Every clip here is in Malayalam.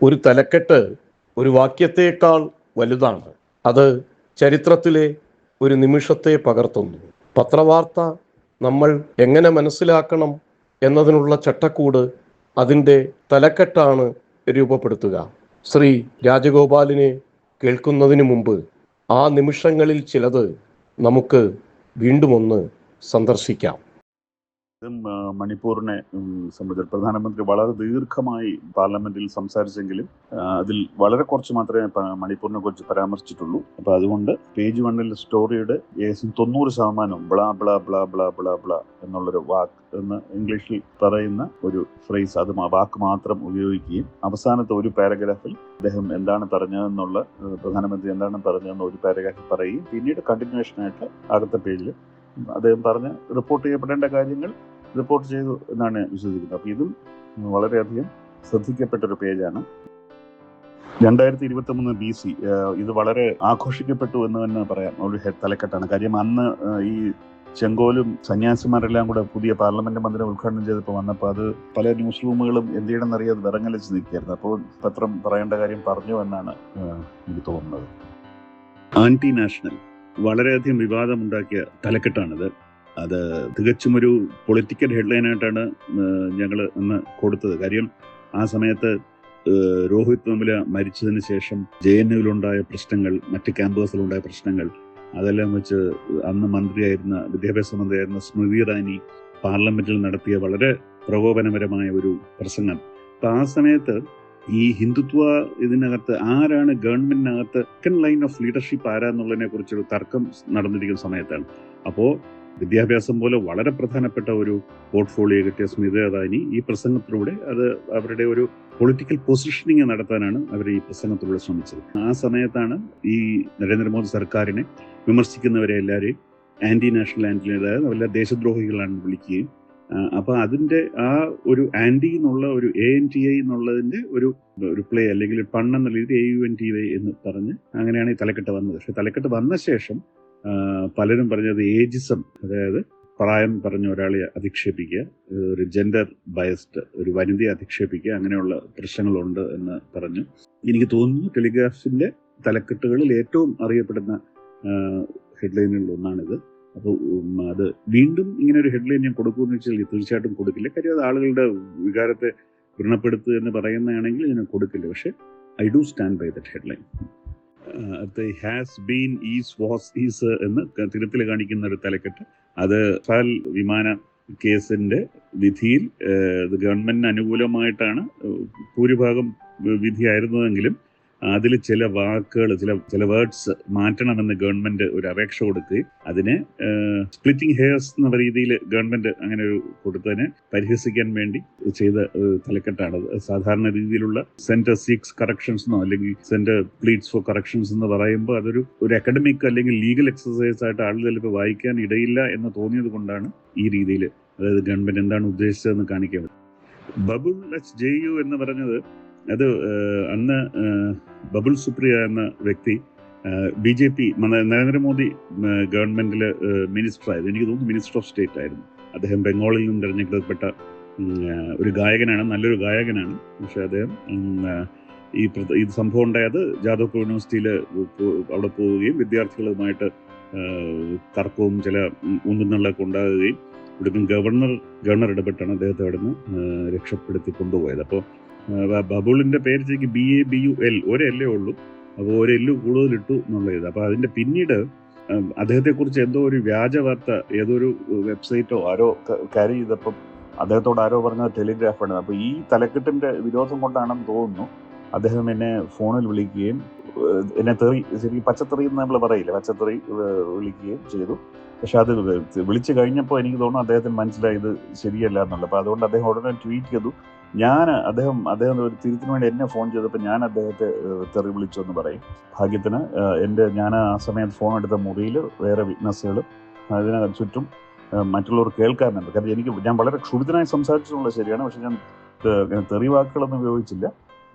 ഒരു തലക്കെട്ട് ഒരു വാക്യത്തേക്കാൾ വലുതാണ്. അത് ചരിത്രത്തിലെ ഒരു നിമിഷത്തെ പകർത്തുന്നു. പത്രവാർത്ത നമ്മൾ എങ്ങനെ മനസ്സിലാക്കണം എന്നതിനുള്ള ചട്ടക്കൂട് അതിൻ്റെ തലക്കെട്ടാണ് രൂപപ്പെടുത്തുക. ശ്രീ രാജഗോപാലിനെ കേൾക്കുന്നതിന് മുമ്പ് ആ നിമിഷങ്ങളിൽ ചിലത് നമുക്ക് വീണ്ടും ഒന്ന് സന്ദർശിക്കാം. മണിപ്പൂരിനെ സംബന്ധിച്ച് പ്രധാനമന്ത്രി വളരെ ദീർഘമായി പാർലമെന്റിൽ സംസാരിച്ചെങ്കിലും അതിൽ വളരെ കുറച്ച് മാത്രമേ മണിപ്പൂരിനെ കുറിച്ച് പരാമർശിച്ചിട്ടുള്ളൂ. അപ്പൊ അതുകൊണ്ട് page 1 സ്റ്റോറിയുടെ 90% blah blah blah blah blah blah എന്നുള്ളൊരു വാക്ക് എന്ന് ഇംഗ്ലീഷിൽ പറയുന്ന ഒരു ഫ്രേസ്, അത് വാക്ക് മാത്രം ഉപയോഗിക്കുകയും അവസാനത്തെ ഒരു പാരഗ്രാഫിൽ അദ്ദേഹം എന്താണ് പറഞ്ഞതെന്നുള്ള പ്രധാനമന്ത്രി എന്താണ് പറഞ്ഞതെന്ന് ഒരു പാരഗ്രാഫിൽ പറയുകയും പിന്നീട് കണ്ടിന്യൂഷനായിട്ട് അടുത്ത പേജിൽ അദ്ദേഹം പറഞ്ഞ് റിപ്പോർട്ട് ചെയ്യപ്പെടേണ്ട കാര്യങ്ങൾ റിപ്പോർട്ട് ചെയ്തു എന്നാണ് വിശ്വസിക്കുന്നത്. അപ്പോൾ ഇതും വളരെയധികം ശ്രദ്ധിക്കപ്പെട്ടൊരു പേജാണ്. 2023 BC ഇത് വളരെ ആഘോഷിക്കപ്പെട്ടു എന്ന് തന്നെ പറയാം. ഒരു തലക്കെട്ടാണ്. കാര്യം അന്ന് ഈ ചെങ്കോലും സന്യാസിമാരെല്ലാം കൂടെ പുതിയ പാർലമെന്റ് മന്ദിരം ഉദ്ഘാടനം ചെയ്തപ്പോൾ വന്നപ്പോൾ അത് പല ന്യൂസ് റൂമുകളും എന്ത് ചെയ്യണമെന്നറിയാതെ വിറങ്ങലിച്ച് നിൽക്കുകയായിരുന്നു. അപ്പോൾ പത്രം പറയേണ്ട കാര്യം പറഞ്ഞു എന്നാണ് എനിക്ക് തോന്നുന്നത്. ആന്റി നാഷണൽ വളരെയധികം വിവാദമുണ്ടാക്കിയ തലക്കെട്ടാണിത്. അത് തികച്ചും ഒരു പൊളിറ്റിക്കൽ ഹെഡ്ലൈനായിട്ടാണ് ഞങ്ങൾ അന്ന് കൊടുത്തത്. കാര്യം ആ സമയത്ത് രോഹിത് വെമുല മരിച്ചതിന് ശേഷം JNUവിലുണ്ടായ പ്രശ്നങ്ങൾ, മറ്റ് ക്യാമ്പസുകളുണ്ടായ പ്രശ്നങ്ങൾ, അതെല്ലാം വെച്ച് അന്ന് വിദ്യാഭ്യാസ മന്ത്രിയായിരുന്ന സ്മൃതി ഇറാനി പാർലമെന്റിൽ നടത്തിയ വളരെ പ്രകോപനപരമായ ഒരു പ്രസംഗം. അപ്പം ആ സമയത്ത് ഈ ഹിന്ദുത്വ ഇതിനകത്ത് ആരാണ് ഗവൺമെന്റിനകത്ത് സെക്കൻഡ് ലൈൻ ഓഫ് ലീഡർഷിപ്പ് ആരാന്നുള്ളതിനെ കുറിച്ചൊരു തർക്കം നടന്നിരിക്കുന്ന സമയത്താണ്. അപ്പോൾ വിദ്യാഭ്യാസം പോലെ വളരെ പ്രധാനപ്പെട്ട ഒരു പോർട്ട്ഫോളിയോ കിട്ടിയ സ്മൃതി ഇറാനി ഈ പ്രസംഗത്തിലൂടെ അത് അവരുടെ ഒരു പൊളിറ്റിക്കൽ പൊസിഷനിങ് നടത്താനാണ് അവർ ഈ പ്രസംഗത്തിലൂടെ ശ്രമിച്ചത്. ആ സമയത്താണ് ഈ നരേന്ദ്രമോദി സർക്കാരിനെ വിമർശിക്കുന്നവരെ എല്ലാവരെയും ആന്റി നാഷണൽ, അതായത് അവരെ ദേശദ്രോഹികളാണ് വിളിക്കുകയും അപ്പോൾ അതിൻ്റെ ആ ഒരു ആന്റി എന്നുള്ള ഒരു ANTI എന്നുള്ളതിൻ്റെ ഒരു പ്ലേ അല്ലെങ്കിൽ പണ്ണെന്ന രീതിയിൽ AUNTY എന്ന് പറഞ്ഞ് അങ്ങനെയാണ് ഈ തലക്കെട്ട് വന്നത്. പക്ഷെ തലക്കെട്ട് വന്ന ശേഷം പലരും പറഞ്ഞത് ഏജിസം, അതായത് പ്രായം പറഞ്ഞ ഒരാളെ അധിക്ഷേപിക്കുക, ഒരു ജെൻഡർ ബയസ്ഡ് ഒരു വനിതയെ അധിക്ഷേപിക്കുക, അങ്ങനെയുള്ള പ്രശ്നങ്ങളുണ്ട് എന്ന് പറഞ്ഞു. എനിക്ക് തോന്നുന്നു ടെലിഗ്രാഫിൻ്റെ തലക്കെട്ടുകളിൽ ഏറ്റവും അറിയപ്പെടുന്ന ഹെഡ്ലൈനുകളിൽ ഒന്നാണിത്. അപ്പോൾ അത് വീണ്ടും ഇങ്ങനെ ഒരു ഹെഡ്ലൈൻ ഞാൻ കൊടുക്കുമെന്ന് വെച്ചാൽ തീർച്ചയായിട്ടും കൊടുക്കില്ല. കാര്യം അത് ആളുകളുടെ വികാരത്തെ വ്രണപ്പെടുത്തുക എന്ന് പറയുന്നതാണെങ്കിൽ ഞാൻ കൊടുക്കില്ല. പക്ഷെ I do stand by that headline. Has been, is, was, is എന്ന് തിരുത്തിൽ കാണിക്കുന്ന ഒരു തലക്കെട്ട്. അത് റഫാൽ വിമാന കേസിന്റെ വിധിയിൽ ഗവൺമെന്റിന് അനുകൂലമായിട്ടാണ് ഭൂരിഭാഗം വിധിയായിരുന്നതെങ്കിലും അതിൽ ചില വാക്കുകൾ, ചില വേർഡ്സ് മാറ്റണമെന്ന് ഗവൺമെന്റ് ഒരു അപേക്ഷ കൊടുക്കുകയും അതിനെ സ്പ്ലിറ്റിംഗ് ഹെയർസ് എന്ന രീതിയിൽ ഗവൺമെന്റ് അങ്ങനെ ഒരു കൊടുത്തതിനെ പരിഹസിക്കാൻ വേണ്ടി ചെയ്ത തലക്കെട്ടാണ്. സാധാരണ രീതിയിലുള്ള സെന്റർ സീക്സ് കറക്ഷൻസ് എന്നോ അല്ലെങ്കിൽ സെന്റർ പ്ലീഡ്സ് ഫോർ കറക്ഷൻസ് എന്ന് പറയുമ്പോൾ അതൊരു അക്കാഡമിക് അല്ലെങ്കിൽ ലീഗൽ എക്സസൈസ് ആയിട്ട് ആളുകൾ ചിലപ്പോൾ വായിക്കാൻ ഇടയില്ല എന്ന് തോന്നിയത് കൊണ്ടാണ് ഈ രീതിയിൽ, അതായത് ഗവൺമെന്റ് എന്താണ് ഉദ്ദേശിച്ചതെന്ന് കാണിക്കാൻ. ബബുൾ JU എന്ന് പറഞ്ഞത് അത് അന്ന് ബബുൾ സുപ്രിയ എന്ന വ്യക്തി BJP നരേന്ദ്രമോദി ഗവൺമെന്റിൽ മിനിസ്റ്റർ ആയിരുന്നു. എനിക്ക് തോന്നുന്നു മിനിസ്റ്റർ ഓഫ് സ്റ്റേറ്റ് ആയിരുന്നു. അദ്ദേഹം ബംഗാളിൽ നിന്നും തിരഞ്ഞെടുക്കപ്പെട്ട ഒരു ഗായകനാണ്, നല്ലൊരു ഗായകനാണ്. പക്ഷെ അദ്ദേഹം ഈ സംഭവം ഉണ്ടായത് ജാദവ്പൂർ യൂണിവേഴ്സിറ്റിയിൽ അവിടെ പോവുകയും വിദ്യാർത്ഥികളുമായിട്ട് തർക്കവും ചില ഉന്തുന്നള്ളൊക്കെ ഉണ്ടാകുകയും ഇവിടുന്ന് ഗവർണർ ഇടപെട്ടാണ് അദ്ദേഹത്തെ അവിടെ നിന്ന് രക്ഷപ്പെടുത്തി കൊണ്ടുപോയത്. അപ്പോൾ ബബുളിന്റെ പേര് ശരിക്കും BABUL, ഒരു എല്ലേ ഉള്ളൂ. അപ്പോൾ ഒരു എല്ല് കൂടുതലിട്ടു എന്നുള്ളത്. അപ്പോൾ അതിന്റെ പിന്നീട് അദ്ദേഹത്തെക്കുറിച്ച് എന്തോ ഒരു വ്യാജ വാർത്ത ഏതൊരു വെബ്സൈറ്റോ ആരോ ക്യാരി ചെയ്തപ്പം അദ്ദേഹത്തോട് ആരോ പറഞ്ഞത് ടെലിഗ്രാഫാണ്. അപ്പോൾ ഈ തലക്കെട്ടിന്റെ വിരോധം കൊണ്ടാണെന്ന് തോന്നുന്നു അദ്ദേഹം എന്നെ ഫോണിൽ വിളിക്കുകയും എന്നെ ശരിക്കും പച്ചത്തെറി എന്ന് നമ്മൾ പറയില്ല, പച്ചത്തെറി വിളിക്കുകയും ചെയ്തു. പക്ഷെ അത് വിളിച്ചു കഴിഞ്ഞപ്പോൾ എനിക്ക് തോന്നുന്നു അദ്ദേഹത്തിന് മനസ്സിലായി ഇത് ശരിയല്ല എന്നുള്ളത്. അപ്പോൾ അതുകൊണ്ട് അദ്ദേഹം ഉടനെ ട്വീറ്റ് ചെയ്തു. അദ്ദേഹം ഒരു തിരുത്തിന് വേണ്ടി എന്നെ ഫോൺ ചെയ്തപ്പോൾ ഞാൻ അദ്ദേഹത്തെ തെറി വിളിച്ചു എന്ന് പറയും. ഭാഗ്യത്തിന് ഞാൻ ആ സമയത്ത് ഫോൺ എടുത്ത മുറിയിൽ വേറെ വിറ്റ്നസ്സുകളും അതിന് ചുറ്റും മറ്റുള്ളവർ കേൾക്കാറുണ്ട്. കാരണം ഞാൻ വളരെ ക്ഷുഭിതനായി സംസാരിച്ചിട്ടുള്ളത് ശരിയാണ്, പക്ഷെ ഞാൻ തെറി വാക്കുകളൊന്നും ഉപയോഗിച്ചില്ല.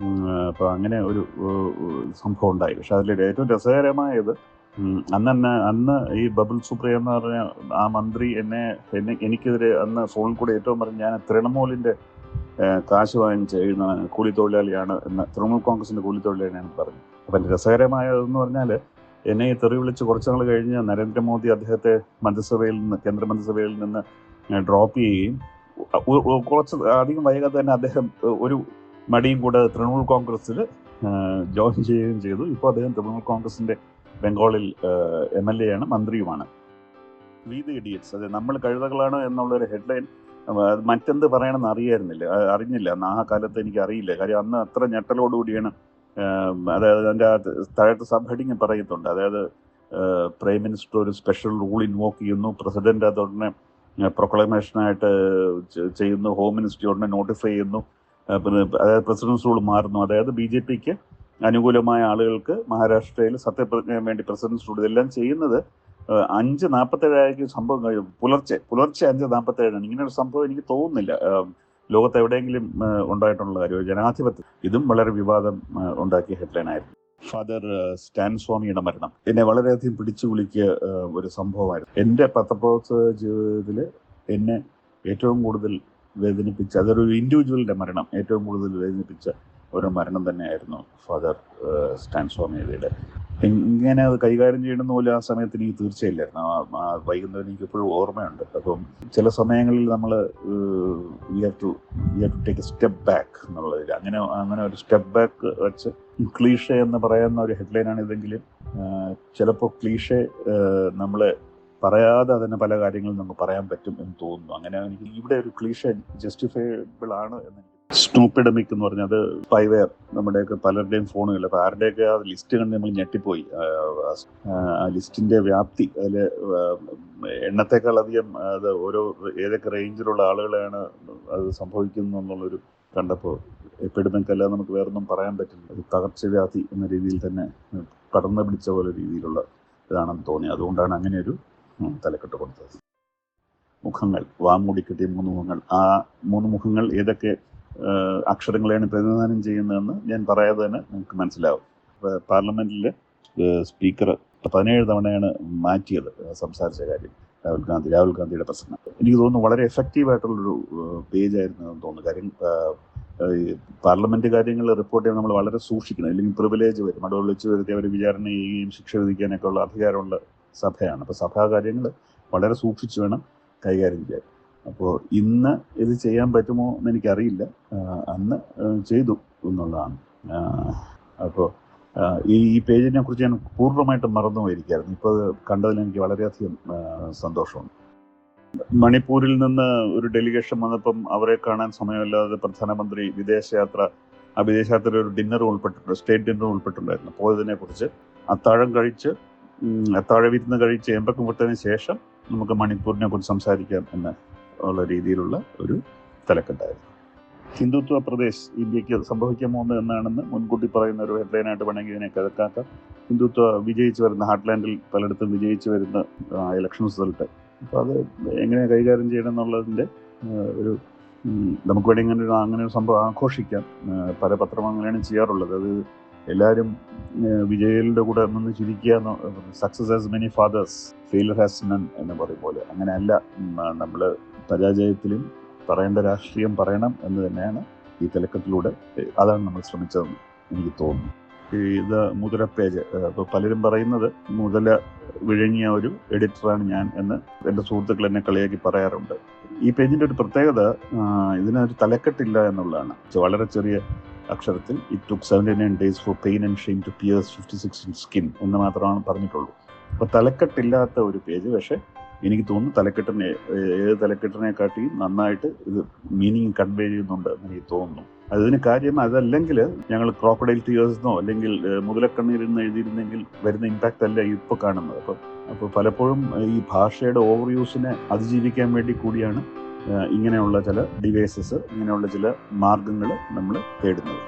അപ്പോൾ അങ്ങനെ ഒരു സംഭവം ഉണ്ടായി. പക്ഷെ അതിൽ ഏറ്റവും രസകരമായത് അന്ന് ഈ ബബുൾ സുപ്രിയ എന്ന് പറഞ്ഞ ആ മന്ത്രി എനിക്കെതിരെ അന്ന് ഫോണിൽ കൂടെ ഏറ്റവും പറഞ്ഞ് ഞാൻ തൃണമൂലിൻ്റെ കാശ് വാങ്ങിച്ച് എഴുതുന്ന കൂലിത്തൊഴിലാളിയാണ് എന്ന് തൃണമൂൽ കോൺഗ്രസിൻ്റെ കൂലിത്തൊഴിലാളിയാണ് പറഞ്ഞു. അപ്പം രസകരമായതെന്ന് പറഞ്ഞാൽ എന്നെ ഈ തെറി വിളിച്ച് കുറച്ച് നാൾ കഴിഞ്ഞ് നരേന്ദ്രമോദി അദ്ദേഹത്തെ കേന്ദ്ര മന്ത്രിസഭയിൽ നിന്ന് ഡ്രോപ്പ് ചെയ്യുകയും കുറച്ച് അധികം വൈകാതെ തന്നെ അദ്ദേഹം ഒരു മടിയും കൂടെ തൃണമൂൽ കോൺഗ്രസ്സിൽ ജോയിൻ ചെയ്യുകയും ചെയ്തു. ഇപ്പോൾ അദ്ദേഹം തൃണമൂൽ കോൺഗ്രസിൻ്റെ ബംഗാളിൽ MLA ആണ്, മന്ത്രിയുമാണ്. വി ദി ഇഡിയറ്റ്സ്, അതെ നമ്മൾ കഴുതകളാണ് എന്നുള്ളൊരു ഹെഡ്ലൈൻ മറ്റെന്ത് പറയണമെന്ന് അറിഞ്ഞില്ല അന്ന്. ആ കാലത്ത് എനിക്ക് അറിയില്ല. കാര്യം അന്ന് അത്ര ഞെട്ടലോടുകൂടിയാണ്. അതായത് അതിൻ്റെ താഴത്തെ സബ് ഹെഡിങ് പറയുന്നുണ്ട്. അതായത് പ്രൈം മിനിസ്റ്റർ ഒരു സ്പെഷ്യൽ റൂൾ ഇൻവോക്ക് ചെയ്യുന്നു, പ്രസിഡന്റ് അതുടനെ പ്രൊക്ലമേഷനായിട്ട് ചെയ്യുന്നു, ഹോം മിനിസ്റ്റർ ഉടനെ നോട്ടിഫൈ ചെയ്യുന്നു, പിന്നെ അതായത് പ്രസിഡൻസ് റൂൾ മാറുന്നു. അതായത് BJPക്ക് അനുകൂലമായ ആളുകൾക്ക് മഹാരാഷ്ട്രയിൽ സത്യപ്രതിജ്ഞയ്ക്ക് വേണ്ടി പ്രസിഡൻസ് റൂൾ ഇതെല്ലാം ചെയ്യുന്നത് 5:47 സംഭവം കഴിയും. പുലർച്ചെ 5:47. ഇങ്ങനൊരു സംഭവം എനിക്ക് തോന്നുന്നില്ല ലോകത്ത് എവിടെയെങ്കിലും ഉണ്ടായിട്ടുള്ള കാര്യം. ജനാധിപത്യം ഇതും വളരെ വിവാദം ഉണ്ടാക്കിയ ഹെഡ്ലൈനായിരുന്നു. ഫാദർ സ്റ്റാൻ സ്വാമിയുടെ മരണം എന്നെ വളരെയധികം പിടിച്ചു കുലുക്കിയ ഒരു സംഭവമായിരുന്നു. എൻ്റെ പത്രപ്രവർത്തക ജീവിതത്തിൽ എന്നെ ഏറ്റവും കൂടുതൽ വേദനിപ്പിച്ച, അതൊരു ഇൻഡിവിജ്വലിൻ്റെ മരണം ഏറ്റവും കൂടുതൽ വേദനിപ്പിച്ച ഒരു മരണം തന്നെയായിരുന്നു ഫാദർ സ്റ്റാൻ സ്വാമിയുടെ. ഇങ്ങനെ അത് കൈകാര്യം ചെയ്യണമെന്ന് പോലും ആ സമയത്ത് എനിക്ക് തീർച്ചയില്ലായിരുന്നു. വൈകുന്നേരം എനിക്ക് എപ്പോഴും ഓർമ്മയുണ്ട്. അപ്പം ചില സമയങ്ങളിൽ നമ്മൾ we have to take a step back എന്നുള്ളതിൽ അങ്ങനെ ഒരു സ്റ്റെപ്പ് ബാക്ക് വെച്ച് ക്ലീഷേ എന്ന് പറയുന്ന ഒരു ഹെഡ്ലൈനാണ് ഇതെങ്കിലും ചിലപ്പോൾ ക്ലീഷേ നമ്മൾ പറയാതെ തന്നെ പല കാര്യങ്ങളും നമുക്ക് പറയാൻ പറ്റും എന്ന് തോന്നുന്നു. അങ്ങനെ എനിക്ക് ഇവിടെ ഒരു ക്ലീഷേ ജസ്റ്റിഫയബിൾ ആണ് എന്ന്. സ്നൂപ്പിഡമിക് എന്ന് പറഞ്ഞാൽ അത് സ്പൈവെയർ നമ്മുടെയൊക്കെ പലരുടെയും ഫോണുകളിൽ. അപ്പോൾ ആരുടെയൊക്കെ ആ ലിസ്റ്റ് കണ്ട് നമ്മൾ ഞെട്ടിപ്പോയി. ആ ലിസ്റ്റിൻ്റെ വ്യാപ്തി അതിൽ എണ്ണത്തെക്കാളധികം അത് ഓരോ ഏതൊക്കെ റേഞ്ചിലുള്ള ആളുകളെയാണ് അത് സംഭവിക്കുന്നു എന്നുള്ളൊരു കണ്ടപ്പോൾ എപ്പിഡമിക് അല്ലാതെ നമുക്ക് വേറൊന്നും പറയാൻ പറ്റില്ല. ഒരു പകർച്ചവ്യാധി എന്ന രീതിയിൽ തന്നെ പടർന്നു പിടിച്ച പോലെ രീതിയിലുള്ള ഇതാണെന്ന് തോന്നി. അതുകൊണ്ടാണ് അങ്ങനെയൊരു തലക്കെട്ട് കൊടുത്തത്. മുഖങ്ങൾ, വാമൂടി കിട്ടിയ 3 മുഖങ്ങൾ. ആ 3 മുഖങ്ങൾ ഏതൊക്കെ അക്ഷരങ്ങളെയാണ് പ്രതിനിധാനം ചെയ്യുന്നതെന്ന് ഞാൻ പറയാതെ തന്നെ നമുക്ക് മനസ്സിലാവും. പാർലമെന്റിൽ സ്പീക്കർ 17 തവണയാണ് മാറ്റിയത് സംസാരിച്ച കാര്യം. രാഹുൽ ഗാന്ധിയുടെ പ്രസംഗം എനിക്ക് തോന്നുന്നു വളരെ എഫക്റ്റീവായിട്ടുള്ളൊരു പേജായിരുന്നു എന്ന് തോന്നുന്നു. കാര്യം പാർലമെന്റ് കാര്യങ്ങൾ റിപ്പോർട്ട് ചെയ്യാൻ നമ്മൾ വളരെ സൂക്ഷിക്കണം, അല്ലെങ്കിൽ പ്രിവിലേജ് വരും. അവിടെ വിളിച്ചു വരുത്തി അവർ വിചാരണ ചെയ്യുകയും ശിക്ഷ വിധിക്കാനൊക്കെ ഉള്ള അധികാരമുള്ള സഭയാണ്. അപ്പോൾ സഭാ കാര്യങ്ങൾ വളരെ സൂക്ഷിച്ച് വേണം കൈകാര്യം ചെയ്യാൻ. അപ്പോൾ ഇന്ന് ഇത് ചെയ്യാൻ പറ്റുമോ എന്ന് എനിക്കറിയില്ല. അന്ന് ചെയ്തു എന്നുള്ളതാണ്. അപ്പോൾ ഈ പേജിനെ കുറിച്ച് ഞാൻ പൂർണ്ണമായിട്ടും മറന്നു പോയിരിക്കുകയായിരുന്നു. ഇപ്പോൾ കണ്ടതിൽ എനിക്ക് വളരെയധികം സന്തോഷമുണ്ട്. മണിപ്പൂരിൽ നിന്ന് ഒരു ഡെലിഗേഷൻ വന്നപ്പം അവരെ കാണാൻ സമയമില്ലാതെ പ്രധാനമന്ത്രി ആ വിദേശയാത്ര ഒരു ഡിന്നർ ഉൾപ്പെട്ടിട്ടുണ്ട്, സ്റ്റേറ്റ് ഡിന്നർ ഉൾപ്പെട്ടിട്ടുണ്ടായിരുന്നു. പോയതിനെ കുറിച്ച് അത്താഴ വിരുന്ന് കഴിച്ച് എമ്പക്കം വിട്ടതിന് ശേഷം നമുക്ക് മണിപ്പൂരിനെ കുറിച്ച് സംസാരിക്കാം എന്ന് ഉള്ള രീതിയിലുള്ള ഒരു തലക്കെട്ടായിരുന്നു. ഹിന്ദുത്വ പ്രദേശ് ഇന്ത്യക്ക് സംഭവിക്കാൻ പോകുന്നത് എന്നാണെന്ന് മുൻകൂട്ടി പറയുന്ന ഒരു ഹെഡ്ലൈനായിട്ട് വേണമെങ്കിൽ ഇതിനെ കഥക്കാക്കാം. ഹിന്ദുത്വ വിജയിച്ചു വരുന്ന ഹാർട്ട്ലാൻഡിൽ പലയിടത്തും വിജയിച്ചു വരുന്ന ഇലക്ഷൻ റിസൾട്ട്. അപ്പോൾ അത് എങ്ങനെ കൈകാര്യം ചെയ്യണം എന്നുള്ളതിൻ്റെ ഒരു നമുക്ക് വേണമെങ്കിൽ അങ്ങനെ ഒരു സംഭവം ആഘോഷിക്കാം. പല പത്രം അങ്ങനെയാണ് ചെയ്യാറുള്ളത്. അത് എല്ലാവരും വിജയികളുടെ കൂടെ നിന്ന് ചിരിക്കുക, success has many fathers, failure has none എന്ന് പറയും പോലെ. അങ്ങനെയല്ല, നമ്മൾ പരാജയത്തിലും പറയേണ്ട രാഷ്ട്രീയം പറയണം എന്ന് തന്നെയാണ് ഈ തലക്കെട്ടിലൂടെ അതാണ് നമ്മൾ ശ്രമിച്ചതെന്ന് എനിക്ക് തോന്നുന്നു. ഇത് മുതല പേജ്. ഇപ്പോൾ പലരും പറയുന്നത് മുതല വിഴുങ്ങിയ ഒരു എഡിറ്ററാണ് ഞാൻ എന്ന് എൻ്റെ സുഹൃത്തുക്കൾ എന്നെ കളിയാക്കി പറയാറുണ്ട്. ഈ പേജിൻ്റെ ഒരു പ്രത്യേകത ഇതിനൊരു തലക്കെട്ടില്ല എന്നുള്ളതാണ്. വളരെ ചെറിയ അക്ഷരത്തിൽ it took 79 days for pain and shame to pierce 56 in skin എന്ന് മാത്രമാണ് പറഞ്ഞിട്ടുള്ളൂ. അപ്പോൾ തലക്കെട്ടില്ലാത്ത ഒരു പേജ്. പക്ഷേ എനിക്ക് തോന്നുന്നു ഏത് തലക്കെട്ടിനെക്കാട്ടിയും നന്നായിട്ട് ഇത് മീനിങ് കൺവേ ചെയ്യുന്നുണ്ട് എന്ന് എനിക്ക് തോന്നുന്നു. അതിന് കാര്യം അതല്ലെങ്കിൽ ഞങ്ങൾ ക്രോക്കഡൈൽ ടീയേഴ്സെന്നോ അല്ലെങ്കിൽ മുതലക്കണ്ണീരെന്ന് എഴുതിയിരുന്നെങ്കിൽ വരുന്ന ഇമ്പാക്റ്റ് അല്ല ഇപ്പോൾ കാണുന്നത്. അപ്പോൾ പലപ്പോഴും ഈ ഭാഷയുടെ ഓവർ യൂസിനെ അതിജീവിക്കാൻ വേണ്ടി കൂടിയാണ് ഇങ്ങനെയുള്ള ചില ഡിവൈസസ്, ഇങ്ങനെയുള്ള ചില മാർഗങ്ങൾ നമ്മൾ തേടുന്നത്.